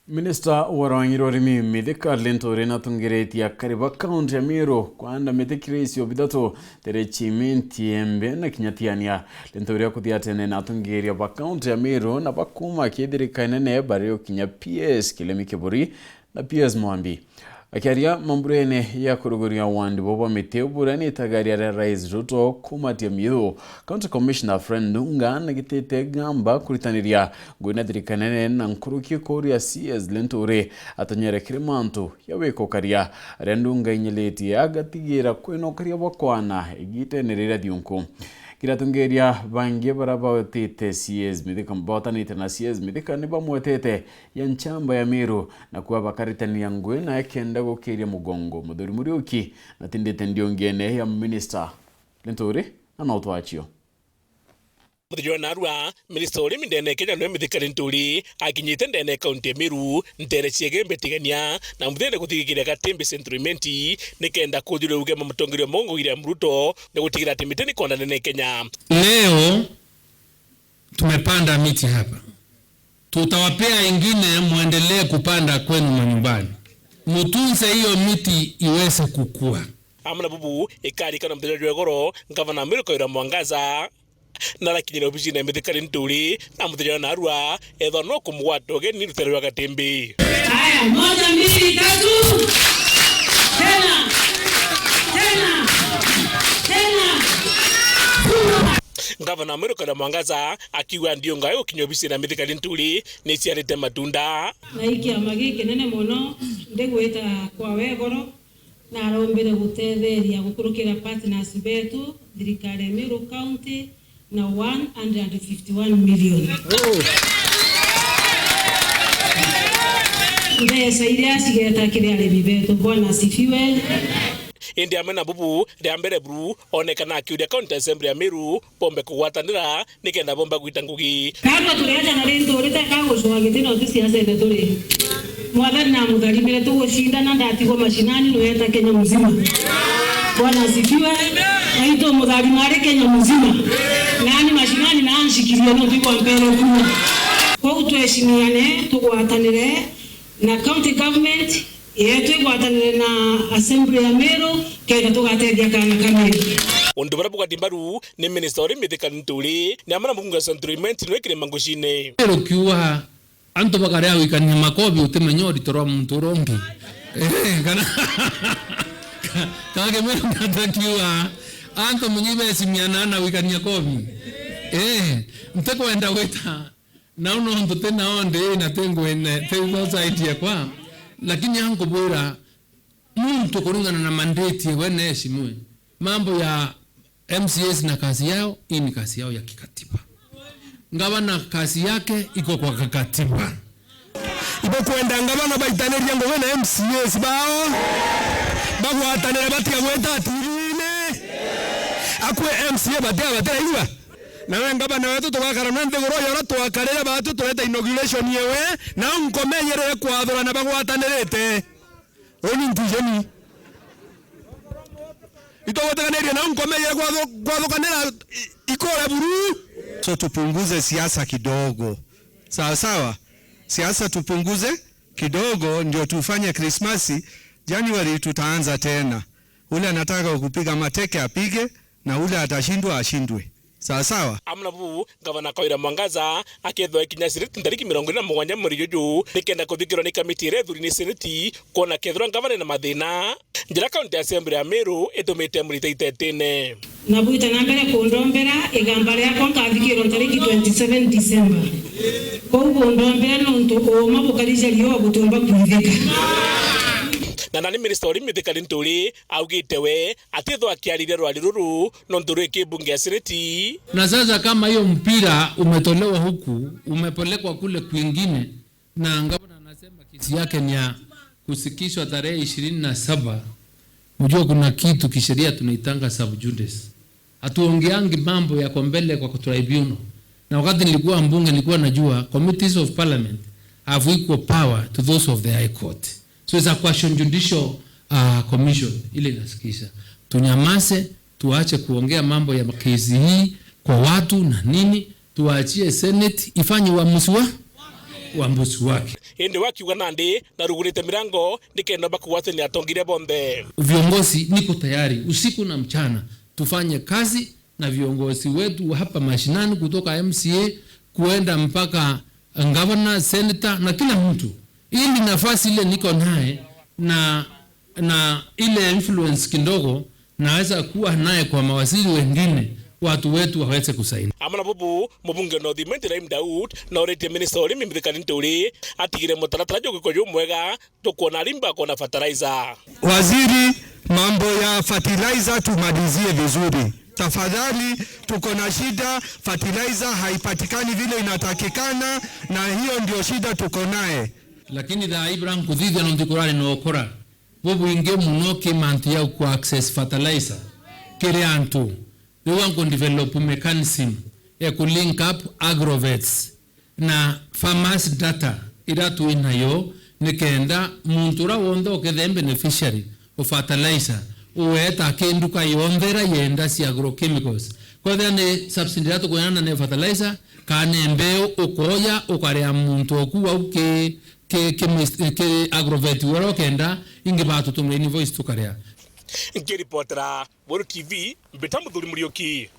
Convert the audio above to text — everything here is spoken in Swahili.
Minister warangiro rimi midika lentore na tungireti ya kariba kaunti ya Meru kwanda metekiresi obidato tere chimenti embe na kinyatiania lentore ya kutiatene na tungiri ya kaunti ya Meru na bakuma kiediri kainene bareo kinya PS kilemi keburi na PS Mwambi akiaria mamburene ya kuruguria wandi boba meteburani tagari ya Rais Ruto kumatia mido County Commissioner Friend Ndunga na gitete gamba kuritaniria gwina dirikanene na nkuruki kori ya CS lentore atanyere kirimantu ya weko karia Rendunga inyeleti agatigira kweno karia bakwana igite nerera diunku kiratungeria bange baraba tete CS midika mbotanite na CS midika niba mwetete ya nchamba ya Meru na kuwa bakaritani ya ngwe na ekenda gokeria mugongo muduri muriuki na tindete ndiongene ya minister lentore na nautwachio Muthijo narua minister uri mindene Kenya no mithika lenturi akinyite ndene county Meru ntere ciege mbetigania na muthene gutigira gatembe centrimenti nikenda kujure uge mamutongerio mongo ile Ruto na gutigira timiteni kwa ndene Kenya. Leo tumepanda miti hapa, tutawapea ingine muendelee kupanda kwenu manyumbani, mutunze hiyo miti iweze kukua. Amna bubu ikari kana mthejwa goro ngavana Meru Koira Mwangaza na lakinyira obisi na mithika lenturi na muthejwa narua etho no kumwatoge ni ruterwa gatembe. Haya, 1 2 3 tena Gavana Meru Koira Mwangaza akiwa ndio ngayo kinyobisi na mithika lenturi ni ciarite matunda na iki amagike nene muno ndigwita kwa wegoro na arombere gutetheria gukurukira partners betu thirikari ya Meru County na 151 million. Ndesa iria cigeta kiria arimi betu Bwana asifiwe. Indi amena bubu riambere bru onekana akiuria county assembly ya Meru pombe kugwatanira nikenda bomba gwita ngugi kama tuliacha na lendo rita kagucwa gitino tisiasa ite turi mwathani na mutharimire tugushinda na ndatigo mashinani no yeta Kenya mzima. Bwana asifiwe. Na ito mutharimare Kenya mzima nani mashinani na anshikirio no tiko mbele kuna kwa utuheshimiane tugwatanire na county government yetu igwatanire na assembly ya Meru kenda tugateithia kana Kameru. Undu bara bugati mbaru ni minister uri mithika lenturi ni amana mugunga centrimenti no ikire mangushine Pero kiwa anto bakaria wikania makobi utemenyori torwa muntu rongi kana kage Meru natakiwa anto munyibe simiana na wikania kobi mteko enda weta na uno ndo tena onde na tengo ene tengo side kwa lakini yangu bora mtu kulingana na mandate wene heshimwe mambo ya MCS na kazi yao. Hii ni kazi yao ya kikatiba, ngabana kazi yake iko kwa katiba ibo kwenda ngabana baitaneria ngo wene MCS bao bagwatanira batia gweta atirine akwe MCA batia iwa na wenga na wetu tugakara na nthiguro yora twakarira batu tureta inauguration yewe na nkomenyerere kwathura na bagwatanirite oni ntijeni itogoteganeria na nkomenyerere kwathukanira ikora buru. So tupunguze siasa kidogo, sawa sawa, siasa tupunguze kidogo ndio tufanye Krismasi. January tutaanza tena, ule anataka kupiga mateke apige na ule atashindwa ashindwe. Sawa sawa. Amna bubu Gavana Koira Mwangaza akethwa ikinya siriti ntariki 27 mweri juju nikenda kuthikirwa ni kamiti rethuri ni seneti kona kethwa gavana na mathina njira county assembly ya Meru itumite murita itetene na buita na mbere kundombera igamba ya konka thikirwa ntariki 27 December ko kundombera no ntu o mabukarisha riyo gutumba kuithika na nani minister uri mithika lenturi augite we atithwa akiarire rwali ruru no nduru kibunge ya seneti. Na sasa kama hiyo mpira umetolewa huku umepelekwa kule kwingine na ngavana anasema kesi yake ni ya kusikishwa tarehe 27, unajua kuna kitu kisheria tunaitanga sub judice. Hatuongeangi mambo ya kombele kwa tribunal. Na wakati nilikuwa mbunge nilikuwa najua committees of parliament have equal power to those of the high court. So it's a question judicial commission ile inasikisha. Tunyamase, tuache kuongea mambo ya kesi hii kwa watu na nini, tuachie Senate ifanye uamuzi wa uambuzi wake. Indi wakiuga nandi na rugurite mirango nikenda bakuwatani atongire bonde. Viongozi niko tayari usiku na mchana tufanye kazi na viongozi wetu hapa mashinani kutoka MCA kuenda mpaka governor, senator na kila mtu, ili nafasi ile niko naye na ile influence kidogo naweza kuwa naye kwa mawaziri wengine, watu wetu waweze kusaidia. Amana bubu mubunge no Thimenti Raim Daud na orete minister uri mithikari nturi atigire mutaratara jo gikoyo mwega tukuona limba kona fertilizer. Waziri, mambo ya fertilizer tumalizie vizuri. Tafadhali, tuko na shida, fertilizer haipatikani vile inatakikana, na hiyo ndio shida tuko naye. Lakini da Ibrahim kuthithia no ndikurari no okora bobu inge muno ke mantia ku access fertilizer kere antu we want to develop mechanism ya ku link up agrovets na farmers data ira tu inayo nikenda muntura wondo ke the beneficiary of fertilizer ueta kenduka yondera yenda si agrochemicals kwa thane subsidiary ko yana ne fertilizer kane mbeo ukoya ukarea muntu okuwa uke ke agrovet wero kenda inge batu tumeni voice tukarea. Ngeri potera Boru TV Mbetamuthuri Murioki.